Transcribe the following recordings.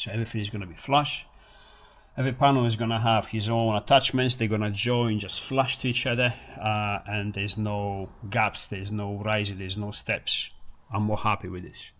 So everything is going to be flush. Every panel is going to have his own attachments. They're going to join just flush to each other, and there's no gaps, there's no rising, there's no steps. I'm more happy with this.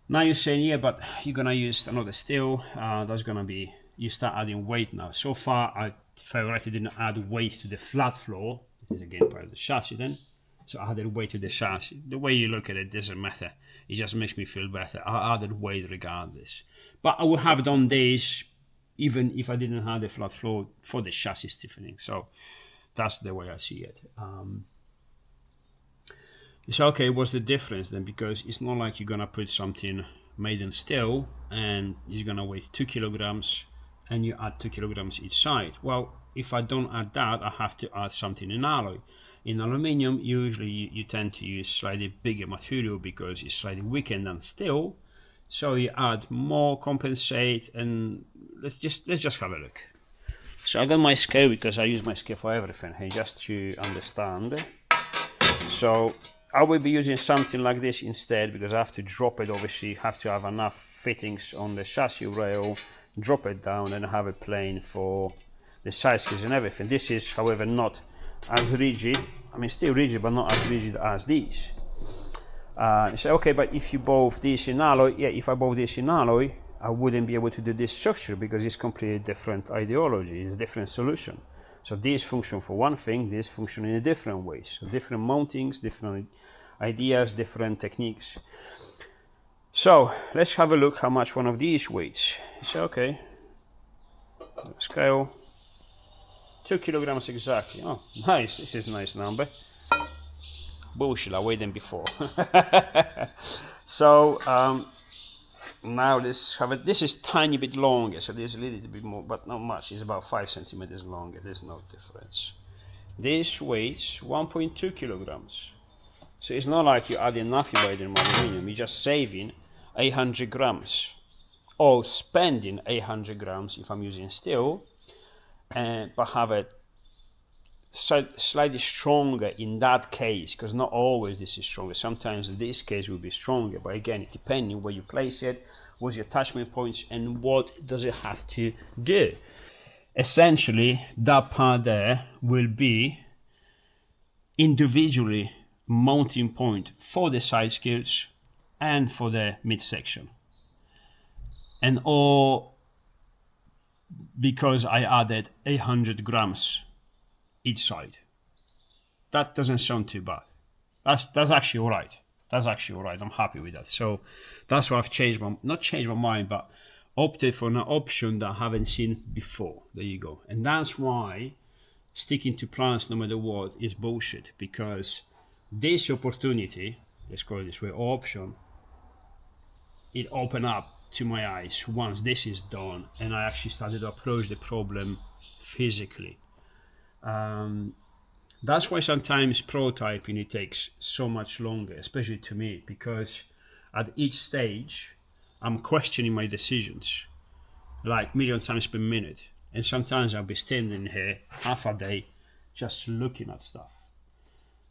Now you're saying, yeah, but you're going to use another steel. That's going to be, you start adding weight now. So far, I theoretically didn't add weight to the flat floor. It is again part of the chassis then. So I added weight to the chassis. The way you look at it doesn't matter. It just makes me feel better. I added weight regardless. But I would have done this even if I didn't have the flat floor for the chassis stiffening. So that's the way I see it. So okay, what's the difference then? Because it's not like you're gonna put something made in steel and it's gonna weigh 2 kilograms and you add 2 kilograms each side. Well, if I don't add that, I have to add something in alloy. In aluminium, usually you tend to use slightly bigger material because it's slightly weaker than steel. So you add more, compensate, and let's just have a look. So I got my scale because I use my scale for everything here, just to understand. So I will be using something like this instead because I have to drop it. Obviously, have to have enough fittings on the chassis rail, drop it down, and have a plane for the side skirts and everything. This is, however, not as rigid. I mean, still rigid, but not as rigid as these. You say, okay, but if you both this in alloy, yeah, if I both this in alloy, I wouldn't be able to do this structure because it's completely different ideology, it's a different solution. So these function for one thing, this function in a different way. So different mountings, different ideas, different techniques. So let's have a look how much one of these weighs. You say, okay, scale, 2 kilograms exactly. Oh, nice, this is a nice number. Bullshit, I weighed them before. So now this is tiny bit longer, so there's a little bit more, but not much. It's about 5 centimeters longer. There's no difference. This weighs 1.2 kilograms. So it's not like you're adding nothing by the aluminium. You're just saving 800 grams or spending 800 grams if I'm using steel, but have it slightly stronger in that case, because not always this is stronger. Sometimes this case will be stronger, but again, depending where you place it, what's your attachment points, and what does it have to do. Essentially, that part there will be individually mounting point for the side skirts and for the midsection, and all because I added 800 grams each side. That doesn't sound too bad. That's actually all right. That's actually all right. I'm happy with that. So that's why I've not changed my mind, but opted for an option that I haven't seen before. There you go. And that's why sticking to plans no matter what is bullshit, because this opportunity, let's call it this way, option, it opened up to my eyes once this is done, and I actually started to approach the problem physically. That's why sometimes prototyping it takes so much longer, especially to me, because at each stage I'm questioning my decisions like million times per minute, and sometimes I'll be standing here half a day just looking at stuff.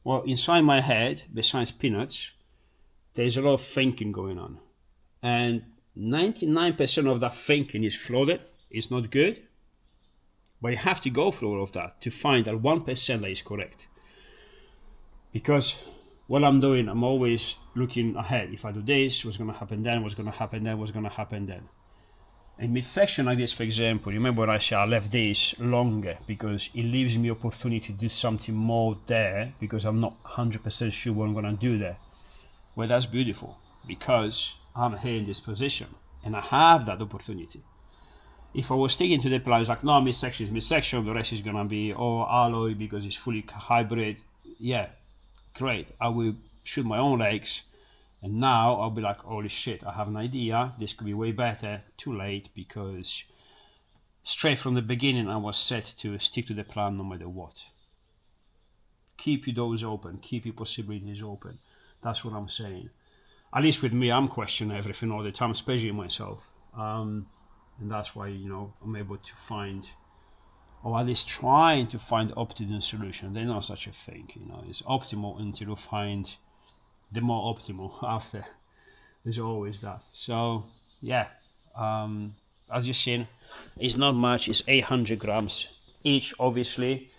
Well, inside my head, besides peanuts, there's a lot of thinking going on, and 99% of that thinking is flooded. It's not good. But you have to go through all of that to find that 1% that is correct. Because what I'm doing, I'm always looking ahead. If I do this, what's going to happen then, what's going to happen then, what's going to happen then. In midsection like this, for example, remember I said I left this longer because it leaves me opportunity to do something more there because I'm not 100% sure what I'm going to do there. Well, that's beautiful because I'm here in this position and I have that opportunity. If I was sticking to the plan, it's like, no, midsection is midsection, the rest is going to be alloy because it's fully hybrid. Yeah, great. I will shoot my own legs. And now I'll be like, holy shit, I have an idea. This could be way better. Too late, because straight from the beginning, I was set to stick to the plan no matter what. Keep your doors open. Keep your possibilities open. That's what I'm saying. At least with me, I'm questioning everything all the time, especially myself. And that's why, I'm able to find, or at least trying to find optimal solution. There's not such a thing, it's optimal until you find the more optimal after. There's always that. So, yeah, As you've seen, it's not much. It's 800 grams each, obviously,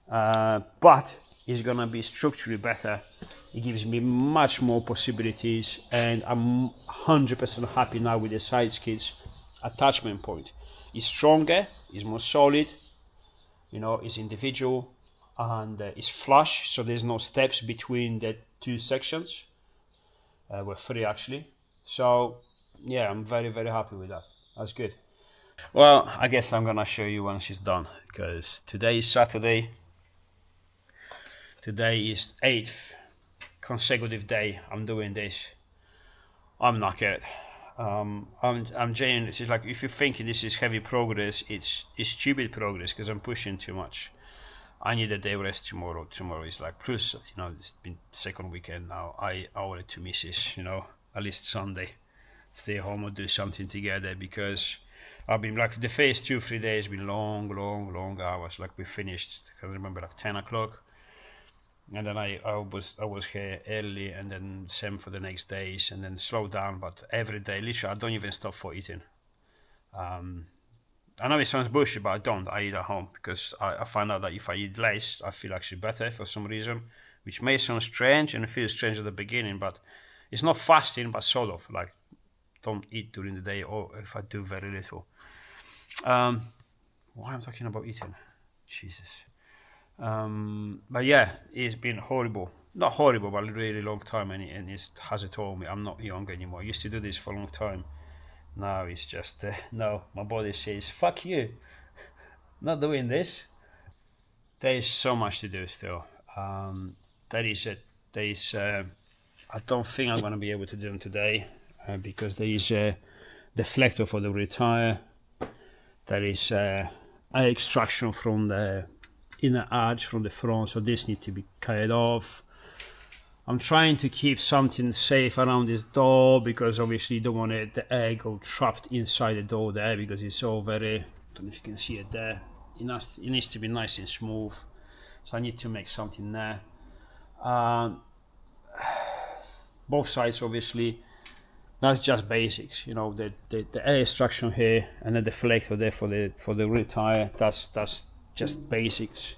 but it's gonna be structurally better. It gives me much more possibilities, and I'm 100% happy now with the side skids attachment point. It's stronger, it's more solid, you know, it's individual, and it's flush, so there's no steps between the two sections. We're three actually. So yeah, I'm very, very happy with that. That's good. Well, I guess I'm gonna show you once it's done, because today is Saturday. Today is 8th consecutive day I'm doing this. I'm knackered. I'm genuinely. It's like, if you're thinking this is heavy progress, it's stupid progress, because I'm pushing too much. I need a day rest tomorrow. Tomorrow is like, plus, you know, it's been second weekend now. I owe it to Mrs. You know, at least Sunday, stay home or do something together, because I've been like, the first 2-3 days been long hours. Like, we finished, I can remember, like 10 o'clock, and then I was here early, and then same for the next days, and then slow down. But every day, literally, I don't even stop for eating. I know it sounds bullshit, but I don't. I eat at home, because I find out that if I eat less, I feel actually better for some reason, which may sound strange, and it feels strange at the beginning, but it's not fasting, but sort of like, don't eat during the day, or if I do, very little. Why I'm talking about eating? Jesus. But yeah, it's been horrible. Not horrible, but a really long time, and it has told me I'm not young anymore. I used to do this for a long time. Now it's just, no, my body says, fuck you, not doing this. There is so much to do still. There is, I don't think I'm going to be able to do them today, because there is a deflector for the retire. There is air extraction from the inner arch from the front, so this needs to be cut off. I'm trying to keep something safe around this door, because obviously you don't want the air go trapped inside the door there, because it's all very, I don't know if you can see it there, it needs to be nice and smooth, so I need to make something there. Both sides, obviously, that's just basics, you know, the air extraction here and the deflector there for the rear tire, that's just basics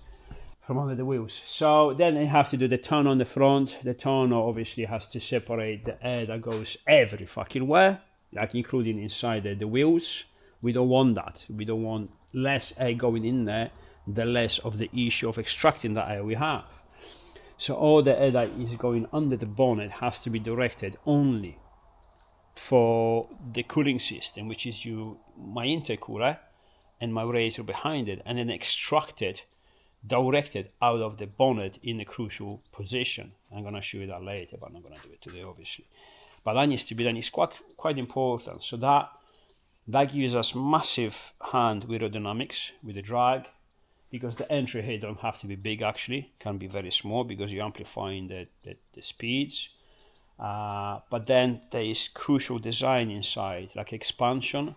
from under the wheels. So then I have to do the tonneau on the front. The tonneau obviously has to separate the air that goes every fucking where, like including inside the wheels. We don't want that. We don't want less air going in there, the less of the issue of extracting that air we have. So all the air that is going under the bonnet has to be directed only for the cooling system, which is my intercooler and my radiator behind it, and then extracted, directed out of the bonnet in a crucial position. I'm going to show you that later, but I'm not going to do it today, obviously. But that needs to be done. It's quite important. So that gives us massive hand with aerodynamics, with the drag, because the entry here don't have to be big, actually. Can be very small, because you're amplifying the speeds. But then there is crucial design inside, like expansion.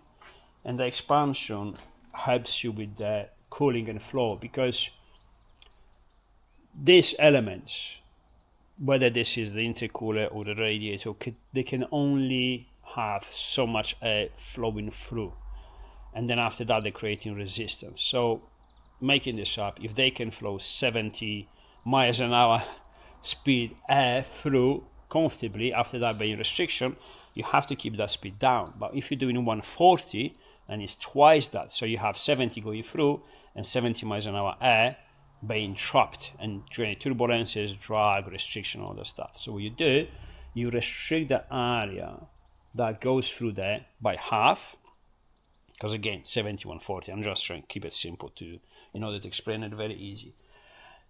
And the expansion helps you with the cooling and flow, because these elements, whether this is the intercooler or the radiator, they can only have so much air flowing through, and then after that they're creating resistance. So making this up, if they can flow 70 miles an hour speed air through comfortably, after that being restriction, you have to keep that speed down. But if you're doing 140, and it's twice that, so you have 70 going through and 70 miles an hour air being trapped and during turbulences, drag, restriction, all that stuff. So what you do, you restrict the area that goes through there by half, because again, 70, 140, I'm just trying to keep it simple in order to explain it very easy.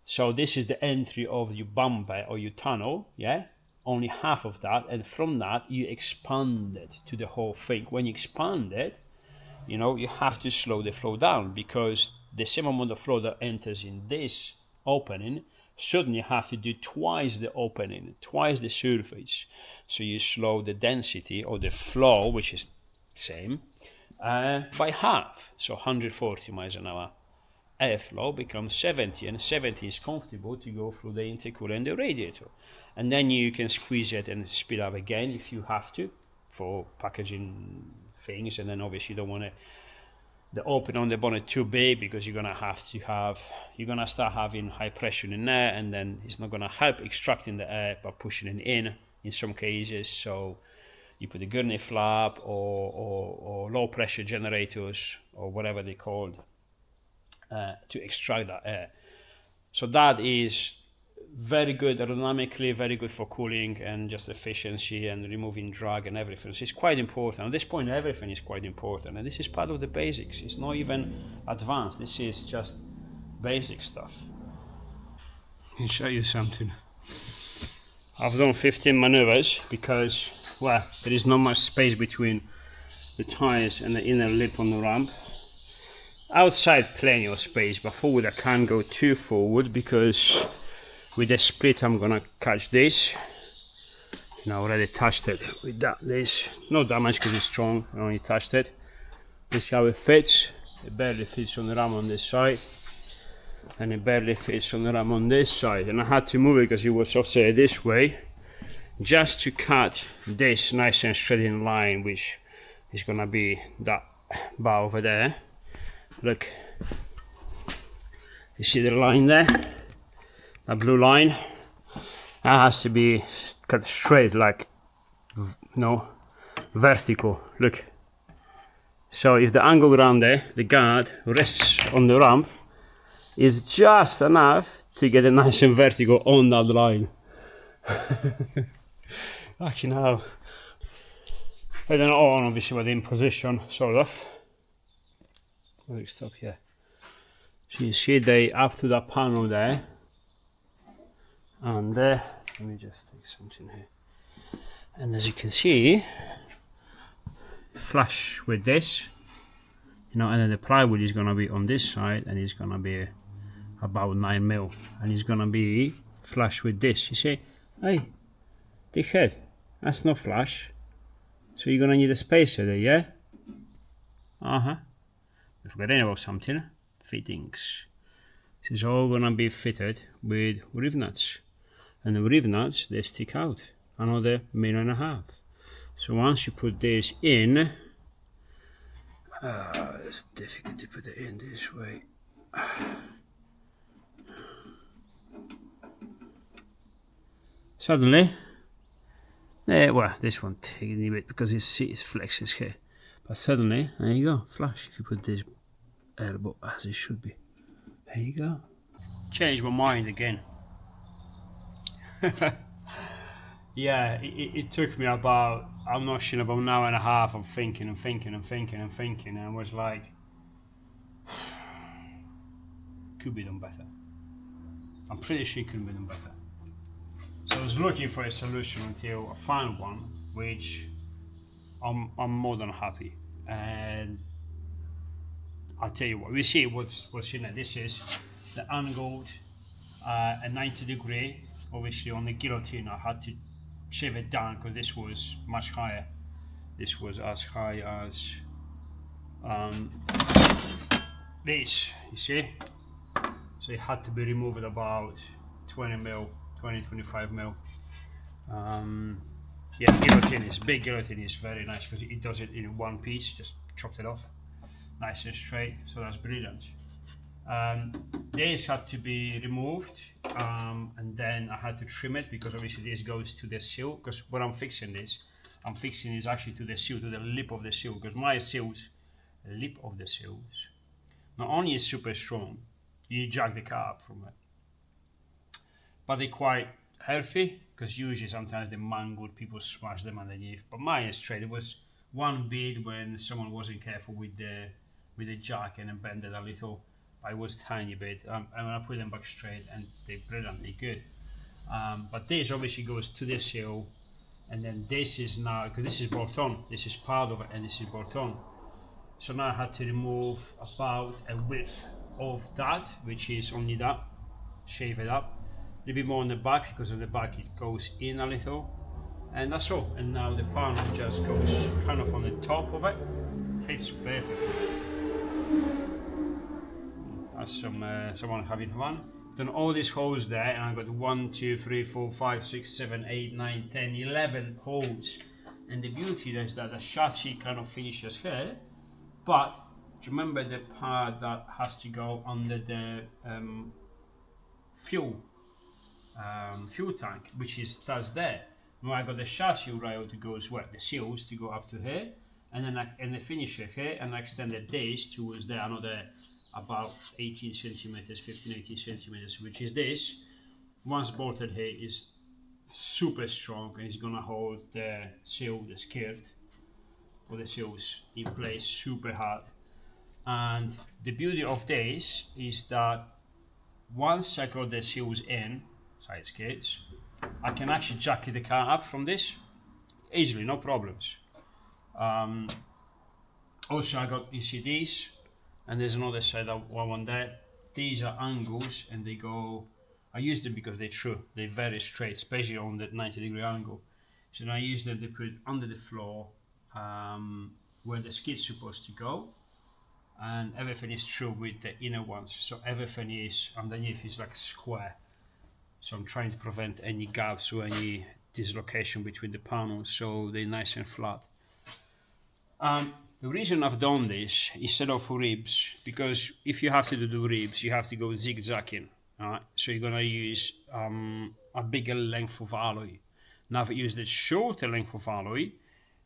So this is the entry of your bumper or your tunnel, yeah? Only half of that, and from that you expand it to the whole thing. When you expand it, you know, you have to slow the flow down, because the same amount of flow that enters in this opening, suddenly you have to do twice the opening, twice the surface. So you slow the density or the flow, which is same, by half. So 140 miles an hour airflow becomes 70, and 70 is comfortable to go through the intercooler and the radiator. And then you can squeeze it and speed up again if you have to. for packaging things, and then obviously you don't want the open on the bonnet too big, because you're gonna start having high pressure in there, and then it's not gonna help extracting the air by pushing it in some cases. So you put a gurney flap or low pressure generators or whatever they're called to extract that air. So that is very good aerodynamically, very good for cooling and just efficiency and removing drag and everything. So it's quite important. At this point, everything is quite important, and this is part of the basics. It's not even advanced. This is just basic stuff. I'll show you something. I've done 15 maneuvers because, well, there is not much space between the tires and the inner lip on the ramp. Outside plenty of space, but forward I can't go too forward because with the split I'm gonna catch this. I already touched it with this. No damage because it's strong, I only touched it. This is how it fits. It barely fits on the ram on this side, and it barely fits on the ram on this side. And I had to move it because it was offset this way, just to cut this nice and straight in line, which is gonna be that bar over there. Look, you see the line there? That blue line? That has to be cut straight, like, no, vertical. Look. So if the angle around there, the guard rests on the ramp, is just enough to get it nice and vertical on that line. Fucking hell. I don't know, obviously we're in position, sort of. Quick stop here. So you see they up to that panel there, and let me just take something here. And as you can see, flush with this, and then the plywood is gonna be on this side, and it's gonna be about 9 mil, and it's gonna be flush with this. You see, hey, dickhead, that's not flush. So you're gonna need a spacer there, yeah? We forgot about something. Fittings. This is all gonna be fitted with riv nuts, and the riv nuts, they stick out another 1.5 millimeters. So once you put this in, it's difficult to put it in this way. Suddenly, well, this one taking a bit because it flexes here. But suddenly, there you go, flush. If you put this elbow as it should be, there you go. Changed my mind again. Yeah, it took me about, I'm not sure, about 1.5 hours of thinking, and I was like, could be done better. I'm pretty sure it could be done better. So I was looking for a solution until I found one, which I'm more than happy. And I'll tell you what, we see what's in it. This is the angled at 90 degree. Obviously on the guillotine I had to shave it down because this was much higher. This was as high as this, you see. So it had to be removed about 25 mil. Yeah, big guillotine is very nice because it does it in one piece, just chopped it off nice and straight, so that's brilliant. This had to be removed, and then I had to trim it because obviously this goes to the seal, because when I'm fixing this actually to the seal, to the lip of the seal, because my seals, the lip of the seals, not only is super strong, you jack the car up from it, but they're quite healthy, because usually sometimes the mangled, people smash them underneath, but mine is straight. It was one bit when someone wasn't careful with the jack and it bent it a little, but it was tiny bit, and when I put them back straight, and they're brilliantly good. But this obviously goes to the seal, and then this is now, because this is bolt on, this is part of it, and this is bolt on. So now I had to remove about a width of that, which is only that, shave it up, a little bit more on the back, because on the back it goes in a little, and that's all. And now the panel just goes kind of on the top of it, fits perfectly. That's someone having fun. Done all these holes there, and I've got 1, 2, 3, 4, 5, 6, 7, 8, 9, 10, 11 holes, And the beauty is that the chassis kind of finishes here, but do you remember the part that has to go under the fuel tank, which is that's there. Now I got the chassis rail to go as well, the seals to go up to here, and then and the finisher here, and I extended this towards there, another about 18 centimeters, 15, 18 centimeters, which is this. Once bolted here is super strong, and it's gonna hold the seal, the skirt, or the seals in place super hard. And the beauty of this is that once I got the seals in, side skirts, I can actually jacket the car up from this easily, no problems. Also I got, you see these, and there's another side of one there. These are angles, and they go, I use them because they're true, they're very straight, especially on that 90-degree angle. So now I use them to put under the floor where the skid's supposed to go, and everything is true with the inner ones, so everything is underneath is like a square. So I'm trying to prevent any gaps or any dislocation between the panels, so they're nice and flat. The reason I've done this instead of ribs, because if you have to do ribs, you have to go zigzagging. So you're gonna use a bigger length of alloy. Now if I use the shorter length of alloy,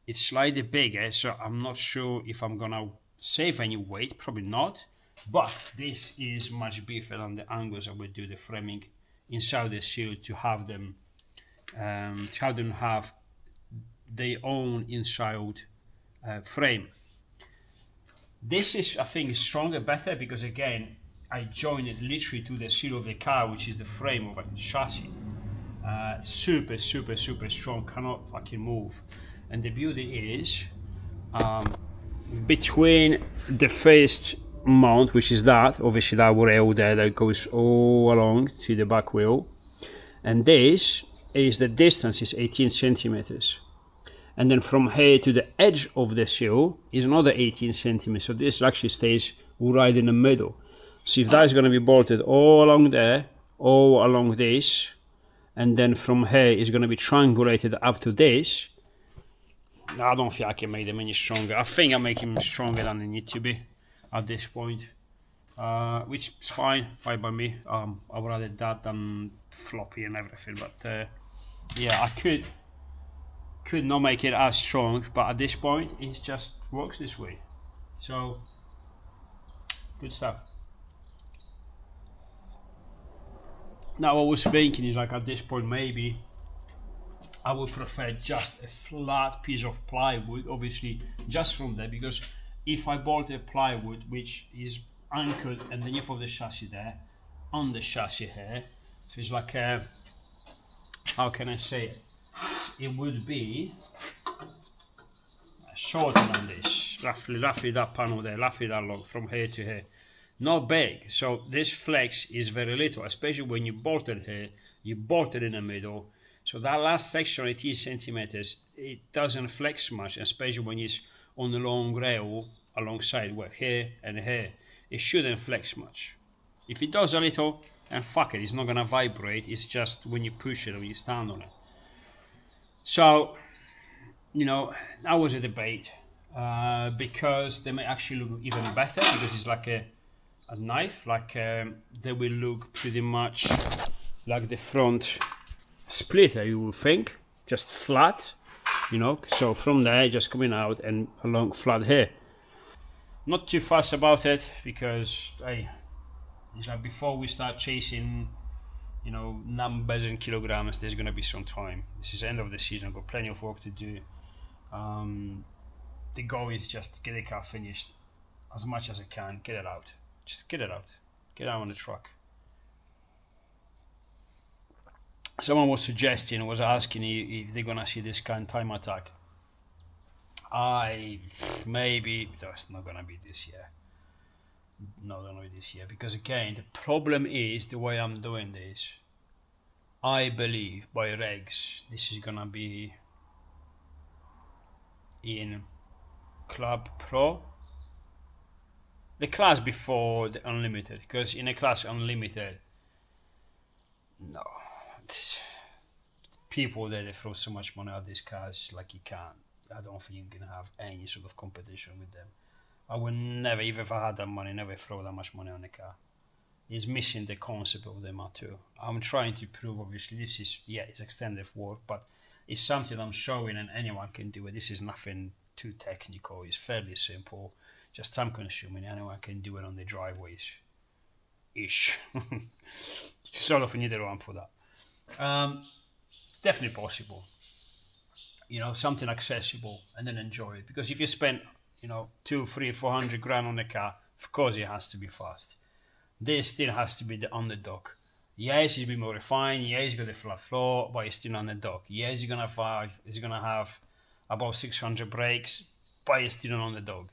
it's slightly bigger, so I'm not sure if I'm gonna save any weight, probably not. But this is much beefier than the angles I would do the framing inside the seal to have them have their own inside frame. This is, I think, stronger, better, because again, I join it literally to the seal of the car, which is the frame of a chassis. Super, super, super strong, cannot fucking move. And the beauty is, between the first mount, which is that, obviously that rail there that goes all along to the back wheel, and this is the distance is 18 centimeters. And then from here to the edge of the seal is another 18 centimeters. So this actually stays right in the middle. So if that is going to be bolted all along there, all along this, and then from here is going to be triangulated up to this, I don't think I can make them any stronger. I think I make them stronger than they need to be at this point, which is fine by me. I would rather that than floppy and everything, but yeah, I could not make it as strong, but at this point it just works this way. So good stuff. Now what I was thinking is, like, at this point maybe I would prefer just a flat piece of plywood, obviously just from there, because if I bolt a plywood which is anchored underneath of the chassis there, on the chassis here, so it's like a, how can I say it? It would be shorter than this, roughly that panel there, roughly that long from here to here. Not big, so this flex is very little, especially when you bolt it here, you bolt it in the middle. So that last section, 18 centimeters, it doesn't flex much, especially when it's on the long rail alongside where here and here. It shouldn't flex much. If it does a little, and fuck it, it's not gonna vibrate, it's just when you push it or you stand on it. So, you know, that was a debate, because they may actually look even better, because it's like a knife, like they will look pretty much like the front splitter, you would think, just flat, you know, so from there just coming out and along flat here. Not too fussed about it, because hey, it's like before we start chasing, you know, numbers and kilograms, there's gonna be some time. This is the end of the season, I've got plenty of work to do. The goal is just to get the car finished as much as I can, get it out. Just get it out. Get out on the truck. Someone was asking if they're gonna see this kind of time attack. Maybe that's not gonna be this year. No, not this year, because again, the problem is the way I'm doing this. I believe by regs, this is gonna be in Club Pro, the class before the Unlimited, because in a class Unlimited, no, people there, they throw so much money at these cars, like you can't. I don't think you can have any sort of competition with them. I would never, even if I had that money, never throw that much money on a car. It's missing the concept of the M2. I'm trying to prove, obviously, this is, yeah, it's extended work, but it's something I'm showing and anyone can do it. This is nothing too technical. It's fairly simple, just time consuming. Anyone can do it on the driveways. Ish. Sort of need a ramp for that. It's definitely possible. You know, something accessible and then enjoy it. Because if you spend, you know, 200, 300, 400 grand on a car, of course it has to be fast. This still has to be the underdog. Yes, it's a bit more refined. Yes, it's got a flat floor, but it's still underdog. Yes, it's gonna have about 600 brakes, but it's still an underdog.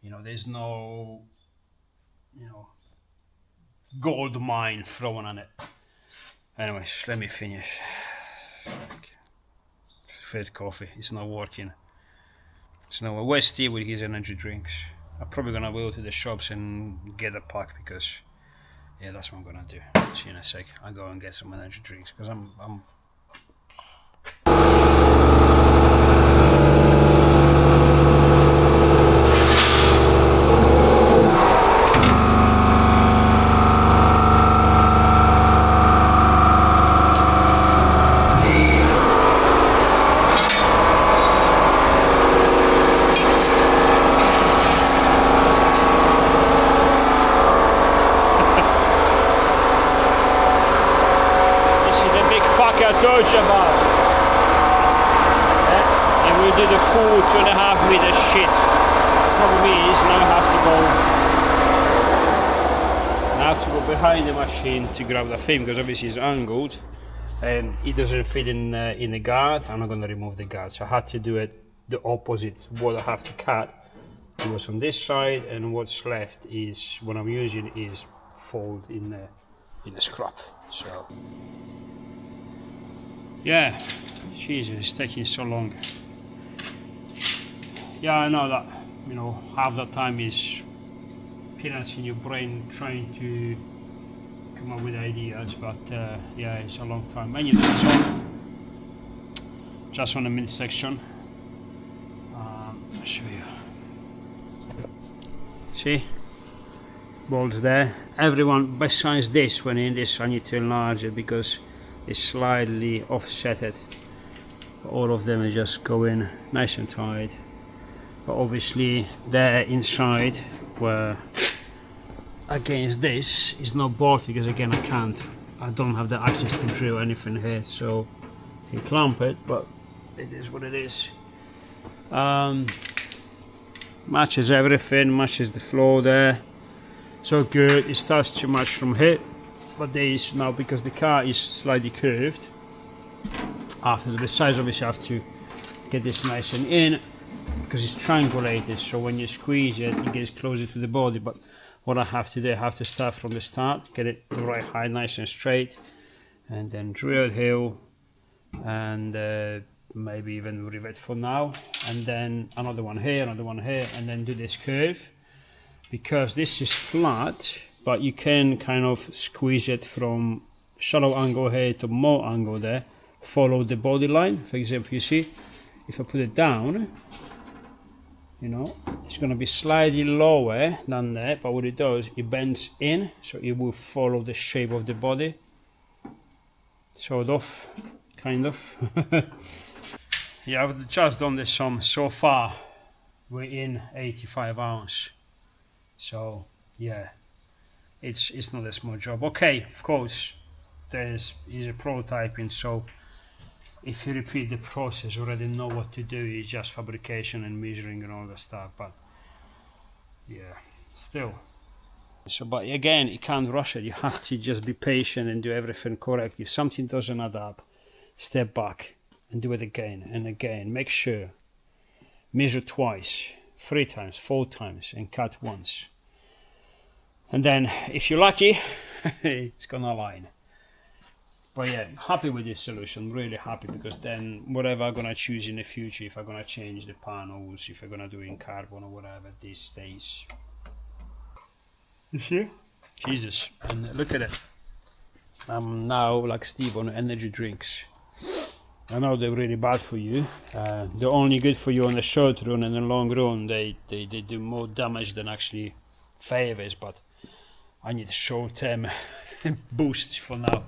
You know, there's no, you know, gold mine thrown on it. Anyways, let me finish. It's third coffee. It's not working. It's not. Where's Steve with his energy drinks? I'm probably gonna go to the shops and get a pack because, yeah, that's what I'm gonna do. See you in a sec. I'll go and get some energy drinks because I'm I told you about. Yeah? And we did a full 2.5 meter shit. Problem is now I have to go behind the machine to grab the thing because obviously it's angled and it doesn't fit in the guard. I'm not going to remove the guard, so I had to do it the opposite. What I have to cut it was on this side, and what's left is what I'm using is fold in the scrap. So. Yeah, Jesus, it's taking so long. Yeah, I know that, you know, half the time is peanuts in your brain trying to come up with ideas, but yeah, it's a long time. Anyway, so just on the mid section, I'll show you. See, bolts there. Everyone besides this one in this, I need to enlarge it because it's slightly offsetted. All of them are just going nice and tight, but obviously there inside where against this is not bolted because again I don't have the access to drill anything here, so you can clamp it, but it is what it is. Matches everything, matches the floor there, so good. It starts too much from here, but there is now, because the car is slightly curved after the size, obviously I have to get this nice and in because it's triangulated, so when you squeeze it it gets closer to the body. But what I have to do, I have to start from the start, get it the right height, nice and straight, and then drill it here and maybe even rivet for now, and then another one here, and then do this curve because this is flat, but you can kind of squeeze it from shallow angle here to more angle there, follow the body line. For example, you see if I put it down, you know, it's going to be slightly lower than that, but what it does, it bends in, so it will follow the shape of the body, sort of, kind of. Yeah, I've just done this sum. So far we're in 85 ounce, so yeah, it's not a small job. Okay, of course is a prototyping, so if you repeat the process, you already know what to do. It's just fabrication and measuring and all that stuff, but yeah, still. So, but again, you can't rush it. You have to just be patient and do everything correct. If something doesn't add up, step back and do it again and again. Make sure, measure twice, 3 times, 4 times, and cut once. And then, if you're lucky, it's gonna align. But yeah, happy with this solution, really happy, because then whatever I'm gonna choose in the future, if I'm gonna change the panels, if I'm gonna do it in carbon or whatever, this stays. You see? Jesus, and look at it. I'm now like Steve on energy drinks. I know they're really bad for you. They're only good for you on the short run, and the long run they do more damage than actually favors, but I need short-term boosts for now,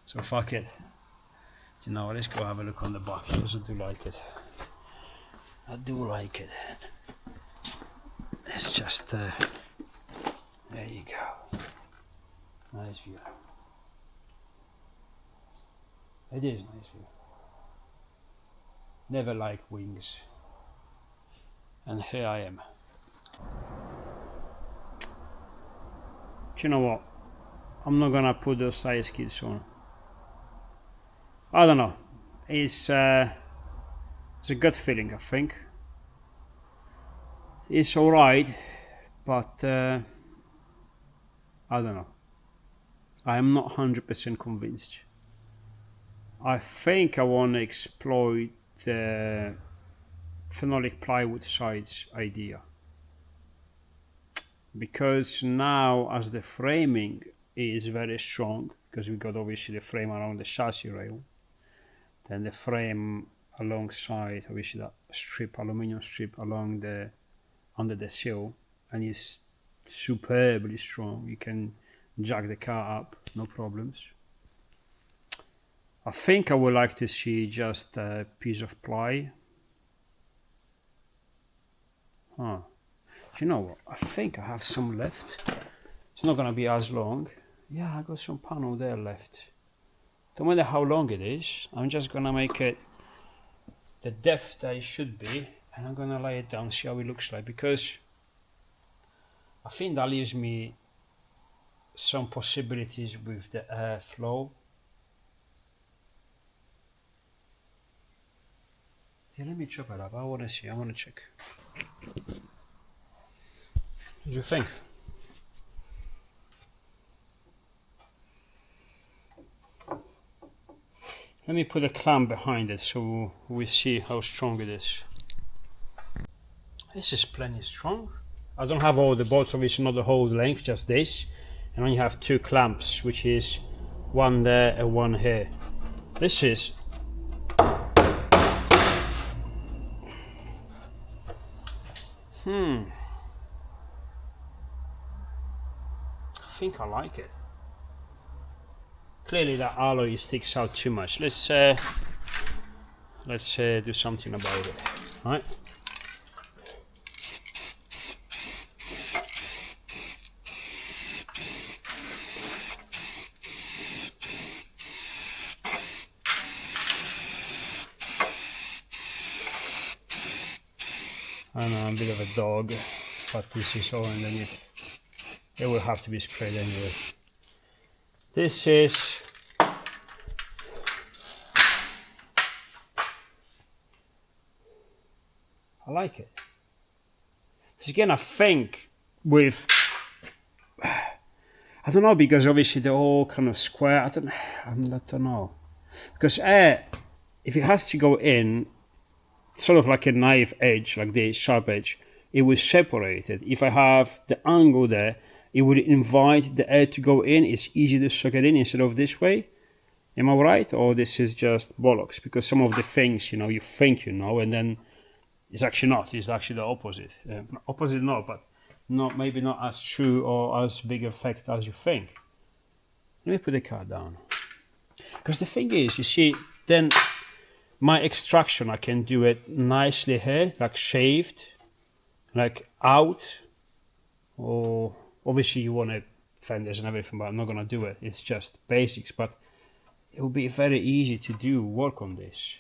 so fuck it. You know, let's go have a look on the back because I do like it. I do like it. It's just there you go. Nice view. It is nice view. Never like wings. And here I am. Do you know what? I'm not gonna put those side skids on. I don't know. It's a gut feeling, I think. It's alright, but I don't know. I am not 100% convinced. I think I want to exploit the phenolic plywood sides idea, because now as the framing is very strong, because we got obviously the frame around the chassis rail, then the frame alongside obviously that strip, aluminium strip along the under the sill, and it's superbly strong. You can jack the car up, no problems. I think I would like to see just a piece of ply. Do you know what? I think I have some left. It's not gonna be as long. Yeah, I got some panel there left. Don't matter how long it is, I'm just gonna make it the depth that it should be, and I'm gonna lay it down, see how it looks like, because I think that leaves me some possibilities with the airflow. Yeah, let me chop it up. I want to see. I want to check. What do you think? Let me put a clamp behind it so we see how strong it is. This is plenty strong. I don't have all the bolts, obviously not the whole length, just this. And then you have two clamps, which is one there and one here. This is I think I like it. Clearly that alloy sticks out too much. Let's do something about it, right? I know I'm a bit of a dog, but this is all underneath. It will have to be sprayed anyway. This is I like it. Because again, I think with I don't know, because obviously they're all kind of square. I don't know, because air, if it has to go in, sort of like a knife edge, like this sharp edge, it will separate it. If I have the angle there, it would invite the air to go in. It's easy to suck it in instead of this way. Am I right? Or this is just bollocks? Because some of the things, you know, you think you know, and then it's actually not. It's actually the opposite. Opposite, no, but not, maybe not as true or as big effect as you think. Let me put the car down. Because the thing is, you see, then my extraction, I can do it nicely here, like shaved, like out, or obviously you want it fenders and everything, but I'm not gonna do it. It's just basics, but it will be very easy to do work on this.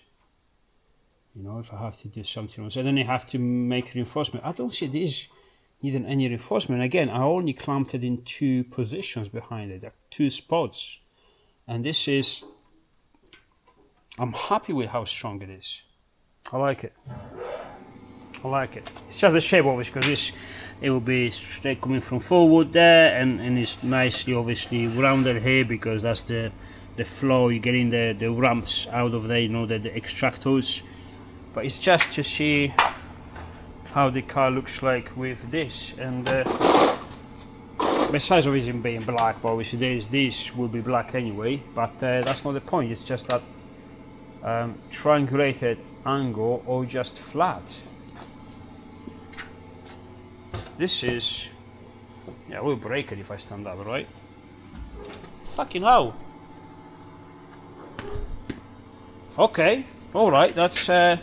You know, if I have to do something else, and then I have to make reinforcement. I don't see this needing any reinforcement. Again, I only clamped it in two positions behind it, like two spots, and this is. I'm happy with how strong it is. I like it. I like it. It's just the shape, obviously, because it will be straight coming from forward there, and it's nicely, obviously, rounded here, because that's the flow. You're getting the ramps out of there, you know, the extractors. But it's just to see how the car looks like with this. And besides obviously being black, but obviously this will be black anyway. But that's not the point. It's just that triangulated angle or just flat. This is, yeah, we'll break it if I stand up, right? Fucking hell. Okay, alright, that's a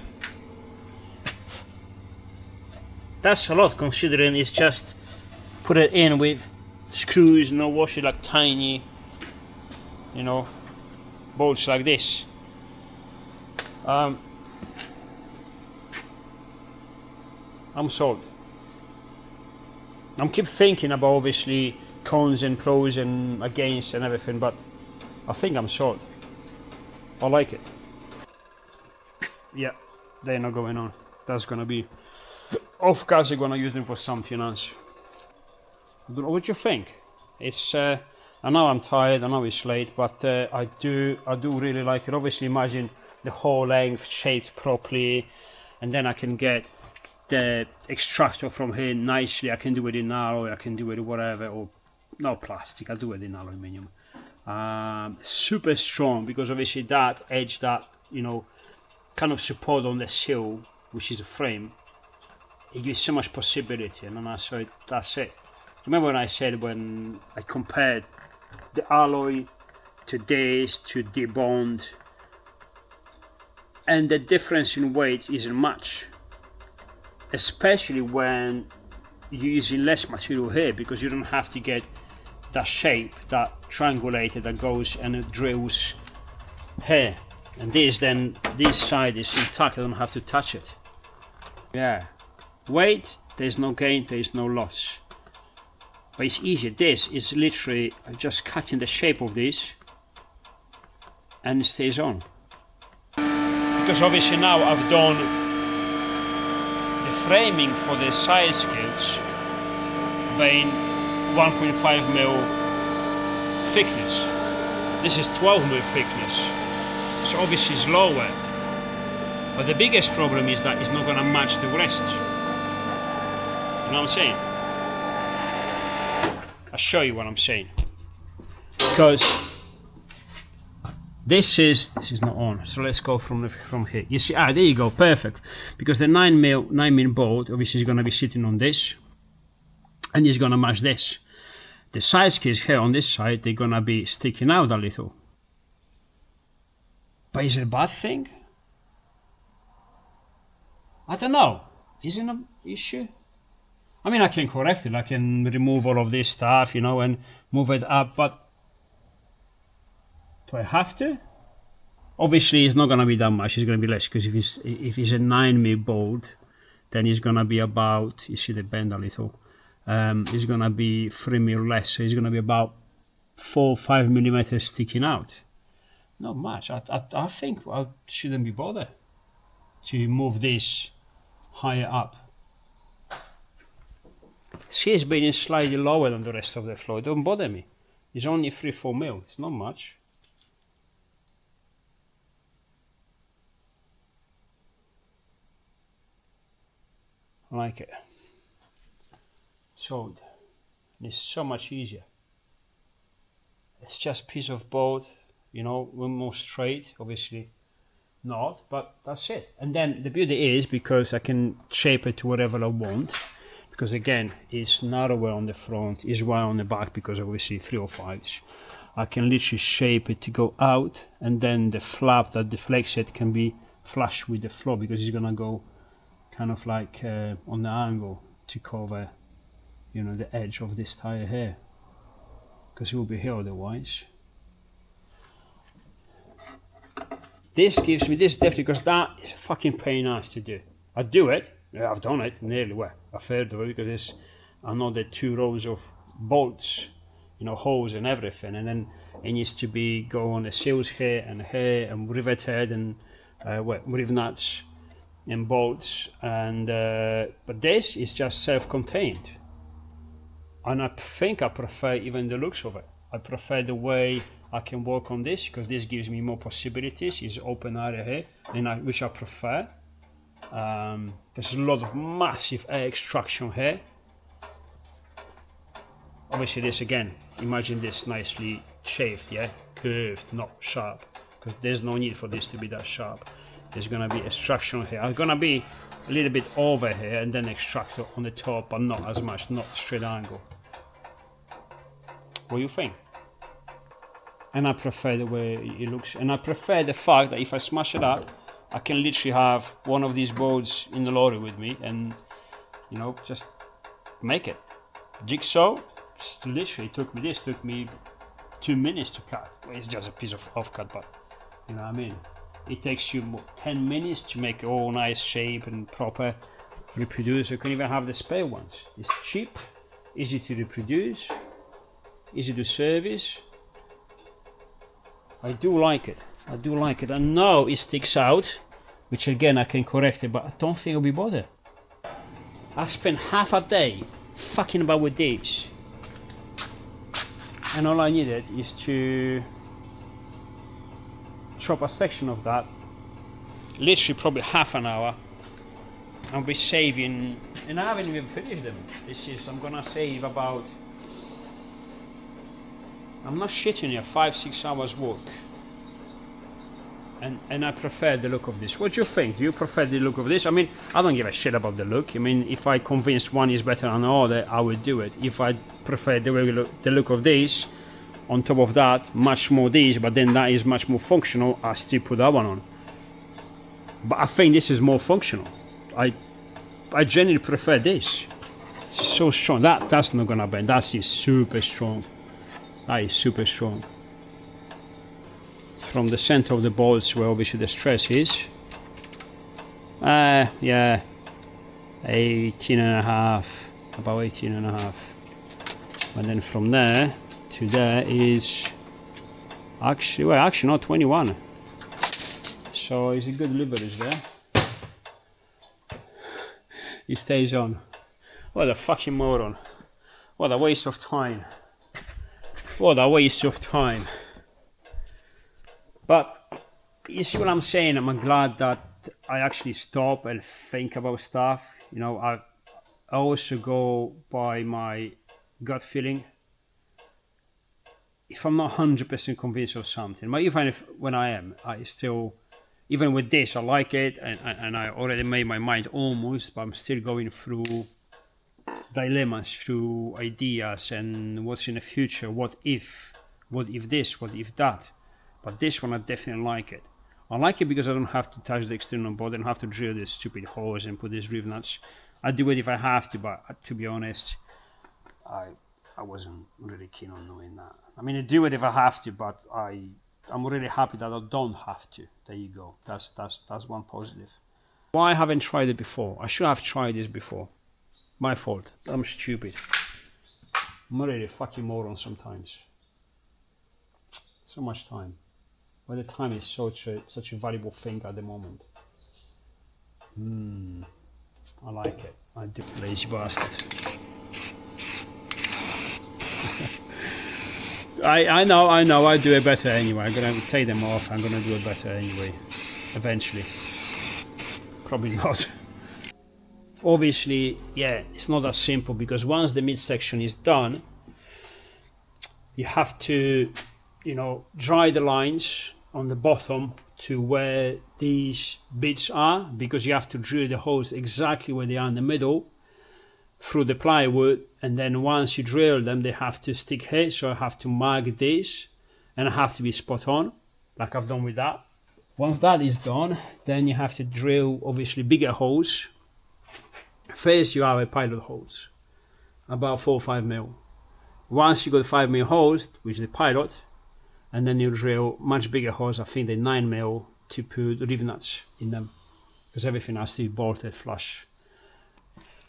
lot considering it's just put it in with screws, no wash it, like tiny, you know, bolts like this. I'm sold. I'm keep thinking about obviously cons and pros and against and everything, but I think I'm sold. I like it. Yeah, they're not going on. That's gonna be off course. I'm gonna use them for something else. What do you think? It's I know I'm tired, I know it's late, but I do really like it. Obviously, imagine the whole length shaped properly, and then I can get the extractor from here nicely. I can do it in alloy, I can do it whatever, or no plastic. I do it in aluminium. Super strong, because obviously that edge, that, you know, kind of support on the sill, which is a frame, it gives so much possibility. And then that's it. Remember when I said, when I compared the alloy to this, to debond, and the difference in weight isn't much, especially when you're using less material here, because you don't have to get that shape, that triangulated that goes and it drills here. And this side is intact, I don't have to touch it. Yeah, weight, there's no gain, there's no loss. But it's easier. This is literally just cutting the shape of this and it stays on. Because obviously now I've done the framing for the side skirts being 1.5mm thickness. This is 12mm thickness. So obviously it's lower, but the biggest problem is that it's not going to match the rest. You know what I'm saying? I'll show you what I'm saying. Because this is not on, so let's go from here. You see, there you go, perfect. Because the 9mm bolt obviously is going to be sitting on this, and it's going to match this. The side skirts here on this side, they're going to be sticking out a little. But is it a bad thing? I don't know. Is it an issue? I mean, I can correct it. I can remove all of this stuff, you know, and move it up. But do I have to? Obviously, it's not going to be that much. It's going to be less, because if it's a 9mm bolt, then it's going to be about, you see the bend a little. It's going to be 3mm less. So it's going to be about 4 or 5mm sticking out. Not much. I think I shouldn't be bothered to move this higher up. See, it's being slightly lower than the rest of the floor. It don't bother me. It's only 3-4mm. It's not much. I like it. So it's so much easier. It's just a piece of board. You know, we're more straight, obviously not, but that's it. And then the beauty is, because I can shape it to whatever I want, because again, it's narrower on the front, it's wide on the back, because obviously 305s. I can literally shape it to go out, and then the flap that deflects it can be flush with the floor, because it's gonna go kind of like on the angle to cover, you know, the edge of this tire here, because it will be here otherwise. This gives me this depth, because that is a fucking pain ass to do. I do it, yeah, I've done it nearly, well, a third of it, because there's another 2 rows of bolts, you know, holes and everything, and then it needs to be go on the seals here and riveted and rivet nuts and bolts, and but this is just self-contained, and I think I prefer even the looks of it. I prefer the way I can work on this, because this gives me more possibilities. It's open area here, and which I prefer. There's a lot of massive air extraction here. Obviously this again, imagine this nicely shaved, yeah, curved, not sharp. because there's no need for this to be that sharp. There's gonna be extraction here. I'm gonna be a little bit over here and then extract on the top, but not as much, not straight angle. What do you think? And I prefer the way it looks, and I prefer the fact that if I smash it up, I can literally have one of these boards in the lorry with me and, you know, just make it. Jigsaw, literally took me 2 minutes to cut. Well, it's just a piece of offcut, but you know what I mean. It takes you 10 minutes to make it all nice shape and proper reproduce. You can even have the spare ones. It's cheap, easy to reproduce, easy to service. I do like it. I do like it. I know it sticks out, which again I can correct it, but I don't think I'll be bothered. I spent half a day fucking about with these, and all I needed is to chop a section of that, literally probably half an hour. I'll be saving, and I haven't even finished them. I'm gonna save about, I'm not shitting you, 5-6 hours work. And I prefer the look of this. What do you think? Do you prefer the look of this? I mean, I don't give a shit about the look. I mean, if I convinced one is better than the other, I would do it. If I prefer the look of this, on top of that, much more this, but then that is much more functional, I still put that one on. But I think this is more functional. I generally prefer this. It's so strong. That's not gonna bend. That is super strong. That is super strong. From the center of the bolts where obviously the stress is. Yeah, 18.5, about 18.5. And then from there to there is actually not 21. So it's a good leverage there. It stays on. What a fucking moron. What a waste of time. What a waste of time. But you see what I'm saying? I'm glad that I actually stop and think about stuff. You know, I also go by my gut feeling. If I'm not 100% convinced of something, but even if when I am, I still, even with this, I like it, and I already made my mind almost, but I'm still going through dilemmas, through ideas, and what's in the future. What if this? What if that? But this one, I definitely like it. I like it because I don't have to touch the external board and have to drill this stupid holes and put these rivnuts. I do it if I have to, but to be honest, I wasn't really keen on doing that. I mean, I do it if I have to, but I'm really happy that I don't have to. There you go. That's one positive. Why haven't I tried it before? I should have tried this before. My fault. I'm stupid. I'm really a fucking moron sometimes. So much time. But the time is such a valuable thing at the moment. I like it. I do. Lazy bastard. I know, I do it better anyway. I'm gonna take them off. I'm gonna do it better anyway. Eventually. Probably not. Obviously, yeah, it's not that simple because once the midsection is done, you have to, you know, dry the lines on the bottom to where these bits are, because you have to drill the holes exactly where they are in the middle through the plywood, and then once you drill them they have to stick here, so I have to mark this and I have to be spot on like I've done with that. Once that is done, then you have to drill obviously bigger holes. First you have a pilot holes about 4 or 5 mil. Once you got 5 mil holes, which is the pilot, and then you drill much bigger holes, I think they're 9 mil, to put rivnuts in them, because everything has to be bolted flush.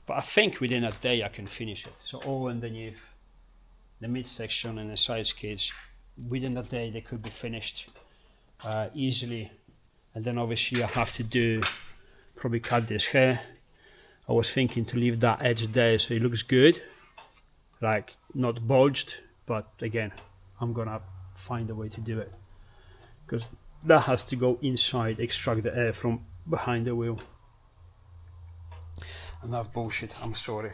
But I think within a day I can finish it. So all underneath the midsection and the side skids, within a day they could be finished easily. And then obviously I have to probably cut this here. I was thinking to leave that edge there so it looks good, like not bulged, but again, I'm gonna find a way to do it, because that has to go inside, extract the air from behind the wheel. Enough bullshit, I'm sorry.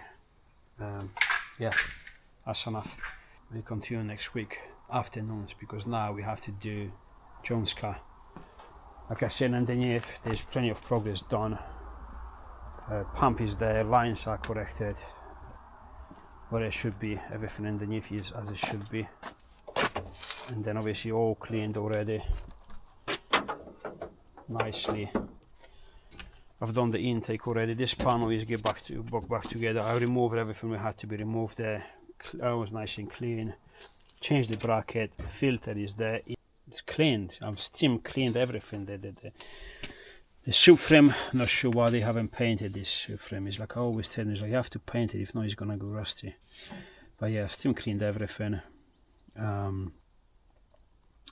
Yeah, that's enough. We'll continue next week, afternoons, because now we have to do John's car. Like I said, underneath there's plenty of progress done. Pump is there, lines are corrected where it should be, everything underneath is as it should be, and then obviously all cleaned already nicely. I've done the intake already. This panel is get back together. I removed everything we had to be removed there. That was nice and clean. Changed the bracket, filter is there, it's cleaned. I've steam cleaned everything. The subframe, not sure why they haven't painted this subframe. It's like I always tell them, it's like you have to paint it, if not it's gonna go rusty. But yeah, steam cleaned everything, and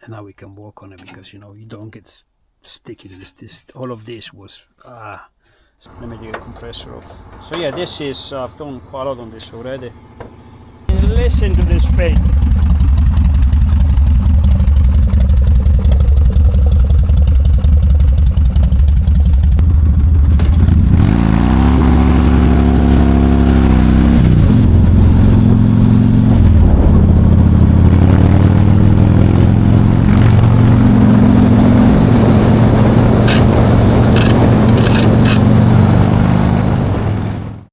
now we can work on it, because you know you don't get sticky to this. All of this was let me take a compressor off. So yeah, this is I've done quite a lot on this already. Listen to this paint.